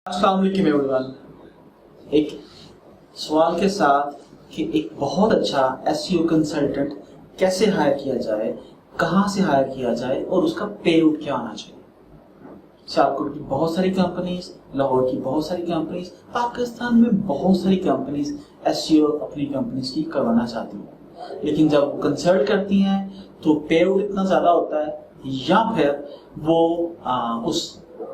अस्सलाम वालेकुम एवरीवन। एक सवाल के साथ कि एक बहुत अच्छा एसईओ कंसल्टेंट कैसे हायर किया जाए, कहाँ से हायर किया जाए और उसका पे आउट क्या आना चाहिए। सियालकोट की बहुत सारी कंपनीज, लाहौर की बहुत सारी कंपनीज, पाकिस्तान में बहुत सारी कंपनीज एसईओ अपनी कंपनीज की करवाना चाहती हैं, लेकिन जब वो कंसल्ट करती हैं तो पे आउट इतना ज़्यादा होता है या फिर वो उस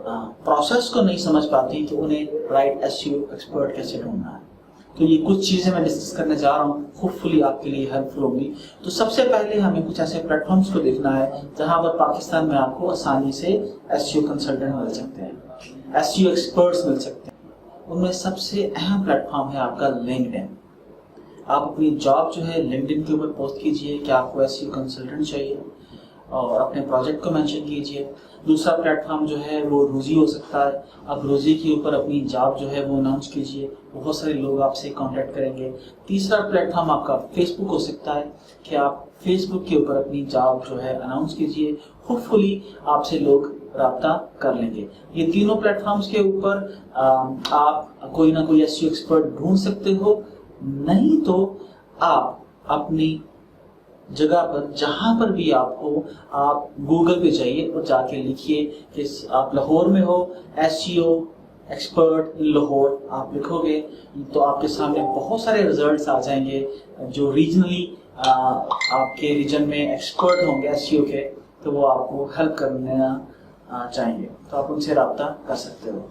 प्रोसेस को नहीं समझ पाती कि उन्हें राइट एसईओ एक्सपर्ट कैसे ढूंढना है। तो ये कुछ चीजें मैं डिस्कस करने जा रहा हूँ, होपफुली आपके लिए हेल्पफुल होंगी। तो सबसे पहले हमें कुछ ऐसे प्लेटफॉर्म्स को देखना है जहां पर पाकिस्तान में आपको आसानी से एसईओ कंसल्टेंट मिल सकते हैं, एसईओ एक्सपर्ट्स मिल सकते हैं। उनमें सबसे अहम प्लेटफॉर्म है आपका लिंक्डइन। आप अपनी जॉब जो है लिंक्डइन के ऊपर पोस्ट कीजिए कि आपको एसईओ कंसल्टेंट चाहिए और अपने प्रोजेक्ट को मेंशन कीजिए। दूसरा प्लेटफॉर्म जो है वो रोजी हो सकता है। आप रोजी के ऊपर अपनी जॉब जो है वो अनाउंस कीजिए, बहुत सारे लोग आपसे कांटेक्ट करेंगे। तीसरा प्लेटफॉर्म आपका फेसबुक हो सकता है कि आप फेसबुक के ऊपर अपनी जॉब जो है अनाउंस कीजिए, होपफुली आपसे लोग राब्ता कर लेंगे। ये तीनों प्लेटफॉर्म्स के ऊपर आप कोई ना कोई एसईओ एक्सपर्ट ढूंढ सकते हो। नहीं तो आप अपनी जगह पर जहां पर भी आप हो, आप गूगल पे जाइए और जाके लिखिए कि आप लाहौर में हो, एसईओ एक्सपर्ट लाहौर आप लिखोगे तो आपके सामने बहुत सारे रिजल्ट्स आ जाएंगे जो रीजनली आपके रीजन में एक्सपर्ट होंगे एसईओ के, तो वो आपको हेल्प करना चाहेंगे, तो आप उनसे रब्ता कर सकते हो।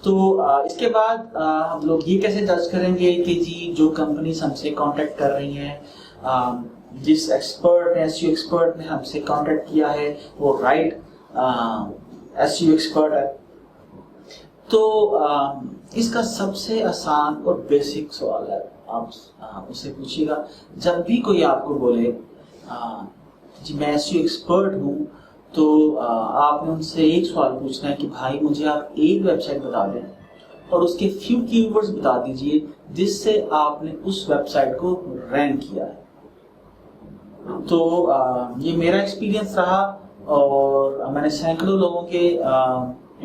तो इसके बाद हम लोग ये कैसे जज करेंगे कि जी जो कंपनी हमसे कांटेक्ट कर रही हैं, जिस एक्सपर्ट ने एसईओ एक्सपर्ट ने हमसे कांटेक्ट किया है वो राइट एसईओ एक्सपर्ट है। तो इसका सबसे आसान और बेसिक सवाल है, आप उससे पूछिएगा जब भी कोई आपको बोले जी मैं एसईओ एक्सपर्ट हूँ, तो आपने उनसे एक सवाल पूछना है कि भाई मुझे आप एक वेबसाइट बता दें और उसके फ्यू कीवर्ड्स बता दीजिए जिससे आपने उस वेबसाइट को रैंक किया है। तो ये मेरा एक्सपीरियंस रहा और मैंने सैकड़ों लोगों के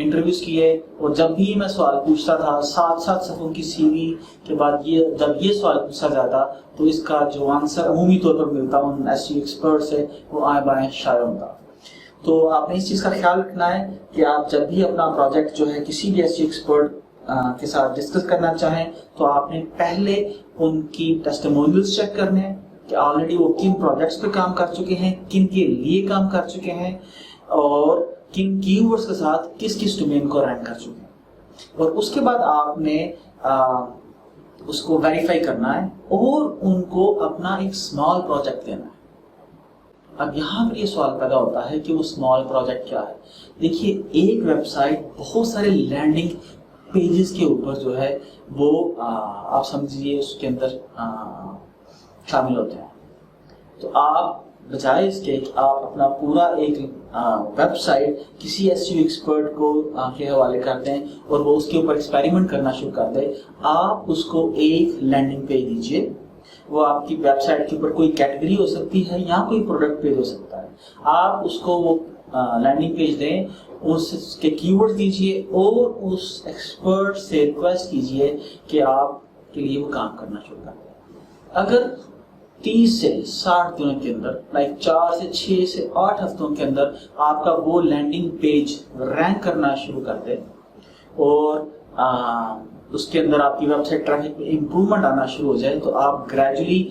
इंटरव्यूज किए और जब भी मैं सवाल पूछता था 7-7 सफ़ों की सीवी के बाद जब ये सवाल पूछा जाता तो इसका जो आंसर अमूमी तौर पर मिलता उन एसईओ एक्सपर्ट से वो आए बाएं शाये होता। तो आपने इस चीज़ का ख्याल रखना है कि आप जब भी अपना प्रोजेक्ट जो है किसी भी एसईओ एक्सपर्ट के साथ डिस्कस करना चाहें तो आपने पहले उनकी टेस्टिमोनियल्स चेक करने हैं कि ऑलरेडी वो किन प्रोजेक्ट्स पे काम कर चुके हैं, किन के लिए काम कर चुके हैं और किन कीवर्ड्स के साथ किस किस डोमेन को रैंक कर चुके हैं। और उसके बाद आपने उसको वेरीफाई करना है और उनको अपना एक स्मॉल प्रोजेक्ट देना है। अब यहाँ पर ये सवाल पैदा होता है कि वो स्मॉल प्रोजेक्ट क्या है। देखिए, एक वेबसाइट बहुत सारे लैंडिंग पेजेस के ऊपर जो है वो आप समझिए उसके अंदर शामिल होते हैं। तो आप बजाय इसके कि आप अपना पूरा एक वेबसाइट किसी एसईओ एक्सपर्ट को के हवाले कर दें और वो उसके ऊपर एक्सपेरिमेंट करना शुरू कर दे, आप उसको एक लैंडिंग पेज दीजिए। वो आपकी वेबसाइट के ऊपर कोई कैटेगरी हो सकती है या कोई प्रोडक्ट पेज हो सकता है। आप उसको वो लैंडिंग पेज दें, उसके कीवर्ड दीजिए और उस एक्सपर्ट से रिक्वेस्ट कीजिए कि आपके लिए वो काम करना शुरू कर दें। अगर 30 से 60 दिनों के अंदर, लाइक 4 से 6 से 8 हफ्तों के अंदर आपका वो लैंडिंग पेज रैंक करना शुरू कर दे और उसके अंदर आपकी वेबसाइट ट्रैफिक में इम्प्रूवमेंट आना शुरू हो जाए, तो आप ग्रेजुअली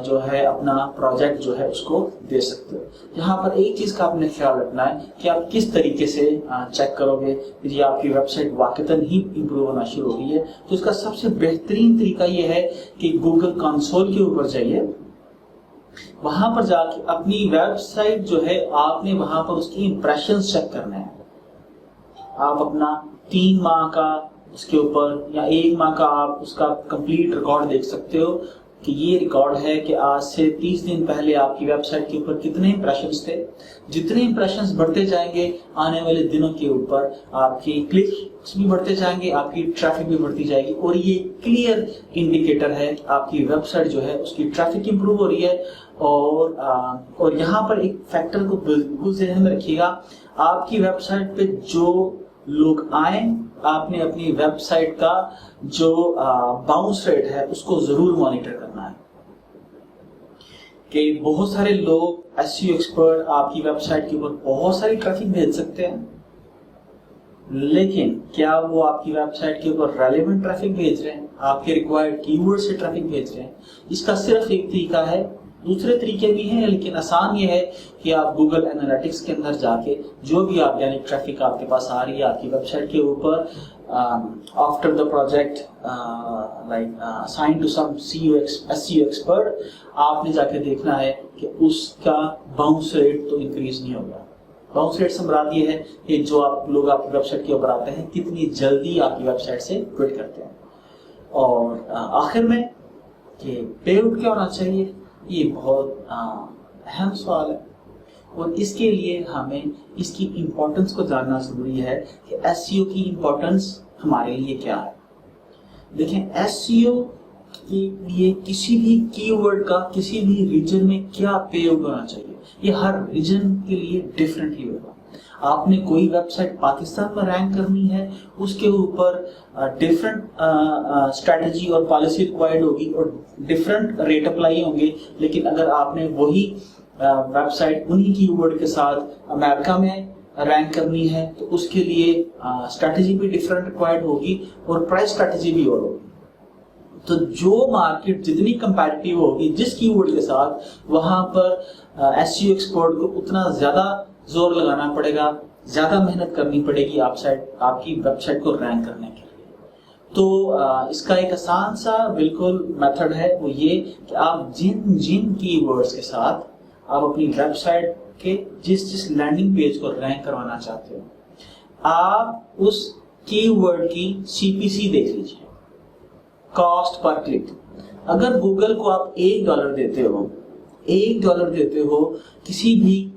जो है अपना प्रोजेक्ट जो है उसको दे सकते हो। यहाँ पर एक चीज़ का आपने ख्याल रखना है कि आप किस तरीके से चेक करोगे कि जी आपकी वेबसाइट वाकईतन ही इम्प्रूव होना शुरू हो गई है। तो इसका सबसे बेहतरीन तरीका ये है कि गूगल कंसोल के ऊपर जाइए, वहां पर जाके अपनी वेबसाइट जो है आपने वहां पर उसकी इंप्रेशंस चेक करना है। आप अपना 3 माह का उसके ऊपर या 1 माह का आप उसका कंप्लीट रिकॉर्ड देख सकते हो कि ये रिकॉर्ड है कि आज से 30 दिन पहले आपकी वेबसाइट के ऊपर कितने इंप्रेशंस थे। जितने इंप्रेशंस बढ़ते जाएंगे आने वाले दिनों के ऊपर आपकी क्लिक्स भी बढ़ते जाएंगे, आपकी ट्रैफिक भी बढ़ती जाएगी और ये क्लियर इंडिकेटर है आपकी वेबसाइट जो है उसकी ट्रैफिक इंप्रूव हो रही है। और यहाँ पर एक फैक्टर को बिल्कुल ध्यान में रखिएगा, आपकी वेबसाइट पे जो लोग आए आपने अपनी वेबसाइट का जो बाउंस रेट है उसको जरूर मॉनिटर करना है कि बहुत सारे लोग एसईओ एक्सपर्ट आपकी वेबसाइट के ऊपर बहुत सारी ट्रैफिक भेज सकते हैं, लेकिन क्या वो आपकी वेबसाइट के ऊपर रेलेवेंट ट्रैफिक भेज रहे हैं, आपके रिक्वायर्ड कीवर्ड से ट्रैफिक भेज रहे हैं? इसका सिर्फ एक तरीका है, दूसरे तरीके भी हैं, लेकिन आसान ये है कि आप गूगल एनालिटिक्स के अंदर जाके जो भी आप यानी ट्रैफिक आपके पास आ रही है आपकी वेबसाइट के ऊपर, after the project like assign to some SEO expert, आपने जाके देखना है कि उसका बाउंस रेट तो इंक्रीज नहीं होगा। बाउंस रेट से मुराद ये है कि जो आप लोग आपकी वेबसाइट के ऊपर आते हैं कितनी जल्दी आपकी वेबसाइट से क्विट करते हैं। और आखिर में कि पे आउट क्या होना चाहिए, ये बहुत अहम सवाल है और इसके लिए हमें इसकी इम्पोर्टेंस को जानना जरूरी है कि एसईओ की इम्पोर्टेंस हमारे लिए क्या है। देखें, एसईओ के लिए किसी भी कीवर्ड का किसी भी रीजन में क्या पे आउट होना चाहिए, ये हर रीजन के लिए डिफरेंटली होगा। आपने कोई वेबसाइट पाकिस्तान में रैंक करनी है, उसके ऊपर डिफरेंट स्ट्रेटजी और पॉलिसी रिक्वायर्ड होगी और डिफरेंट रेट अप्लाई होंगे। लेकिन अगर आपने वही वेबसाइट उन्हीं कीवर्ड के साथ अमेरिका में रैंक करनी है तो उसके लिए स्ट्रेटजी भी डिफरेंट रिक्वायर्ड होगी और प्राइस स्ट्रेटजी भी और होगी। तो जो मार्केट जितनी कंपैटिटिव होगी जिस कीवर्ड के साथ, वहां पर एसईओ एक्सपर्ट को उतना ज्यादा जोर लगाना पड़ेगा, ज्यादा मेहनत करनी पड़ेगी आपकी वेबसाइट को रैंक करने के लिए। तो इसका एक आसान सा बिल्कुल मेथड है, वो ये कि आप जिन कीवर्ड्स के साथ आप अपनी वेबसाइट के जिस लैंडिंग पेज को रैंक करवाना चाहते हो, आप उस कीवर्ड की सीपीसी देख लीजिए, कॉस्ट पर क्लिक। अगर गूगल को आप $1 देते हो किसी भी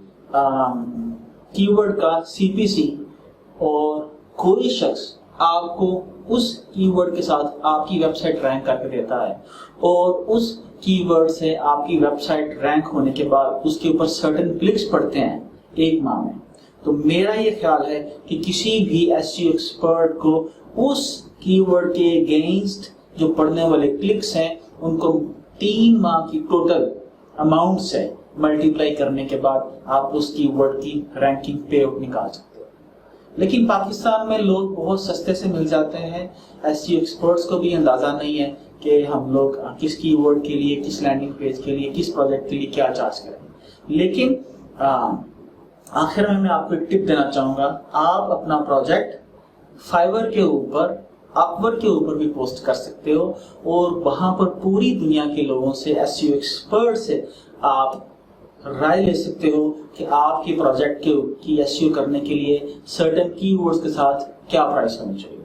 कीवर्ड का सीपीसी, और कोई शख्स आपको उस कीवर्ड के साथ आपकी वेबसाइट रैंक करके देता है और उस कीवर्ड से आपकी वेबसाइट रैंक होने के बाद उसके ऊपर सर्टेन क्लिक्स पड़ते हैं 1 माह में, तो मेरा ये ख्याल है कि किसी भी एसईओ एक्सपर्ट को उस कीवर्ड के अगेंस्ट जो पढ़ने वाले क्लिक्स हैं उनको 3 माह की टोटल अमाउंट से मल्टीप्लाई करने के बाद आप उस कीवर्ड की रैंकिंग पे आउट निकाल सकते हो। लेकिन पाकिस्तान में लोग बहुत सस्ते से मिल जाते हैं, एसईओ एक्सपर्ट्स को भी अंदाजा नहीं है कि हम लोग किस कीवर्ड के लिए, किस लैंडिंग पेज के लिए, किस प्रोजेक्ट के लिए क्या चार्ज करें। लेकिन आखिर में मैं आपको एक टिप देना चाहूंगा, आप अपना प्रोजेक्ट फाइवर के ऊपर, अपवर्क के ऊपर भी पोस्ट कर सकते हो और वहां पर पूरी दुनिया के लोगों से, एसईओ एक्सपर्ट से आप राय ले सकते हो कि आपके प्रोजेक्ट की एसईओ करने के लिए सर्टेन कीवर्ड्स के साथ क्या प्राइस होनी चाहिए।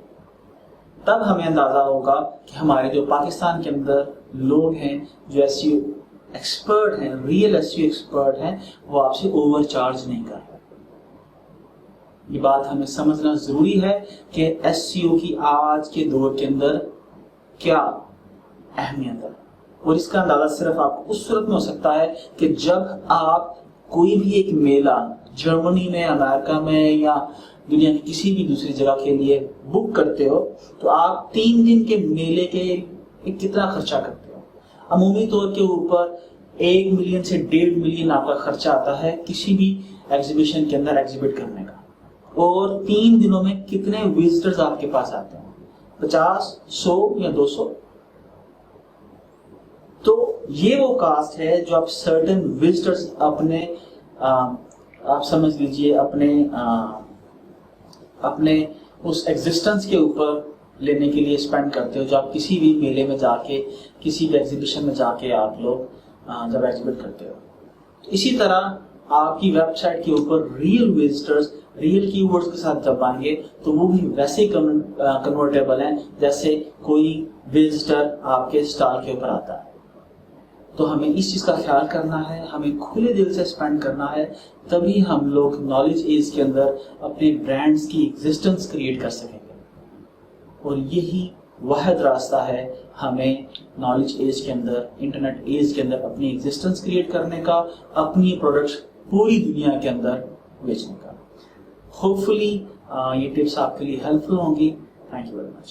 तब हमें अंदाजा होगा कि हमारे जो पाकिस्तान के अंदर लोग हैं जो एसईओ एक्सपर्ट हैं, रियल एसईओ एक्सपर्ट हैं, वो आपसे ओवर चार्ज नहीं कर रहे। ये बात हमें समझना जरूरी है कि एसईओ की आज के दौर के अंदर क्या अहमियत है, और इसका अंदाजा सिर्फ आपको उस सूरत में हो सकता है कि जब आप कोई भी एक मेला जर्मनी में, अमेरिका में या दुनिया की किसी भी दूसरी जगह के लिए बुक करते हो तो आप 3 दिन के मेले के कितना खर्चा करते हो। अमूमी तौर के ऊपर 1 मिलियन से 1.5 मिलियन आपका खर्चा आता है किसी भी एग्जीबिशन के अंदर एग्जिबिट करने का, और 3 दिनों में कितने विजिटर्स आपके पास आते हैं, 50, 100 या 200। तो ये वो कास्ट है जो आप सर्टेन विजिटर्स अपने आप समझ लीजिए अपने उस एग्जिस्टेंस के ऊपर लेने के लिए स्पेंड करते हो, जो आप किसी भी मेले में जाके, किसी भी एग्जीबिशन में जाके आप लोग जब एग्जिबिट करते हो। इसी तरह आपकी वेबसाइट के ऊपर रियल विजिटर्स, रियल कीवर्ड्स के साथ जब आएंगे तो वो भी वैसे ही कन्वर्टेबल हैं जैसे कोई विजिटर आपके स्टॉल के ऊपर आता है। तो हमें इस चीज का ख्याल करना है, हमें खुले दिल से स्पेंड करना है, तभी हम लोग नॉलेज एज के अंदर अपने ब्रांड्स की एग्जिस्टेंस क्रिएट कर सकेंगे। और यही वाहिद रास्ता है हमें नॉलेज एज के अंदर, इंटरनेट एज के अंदर अपनी एग्जिस्टेंस क्रिएट करने का, अपनी प्रोडक्ट्स पूरी दुनिया के अंदर बेचने का। होपफुली ये टिप्स आपके लिए हेल्पफुल होंगी। Thank you very much.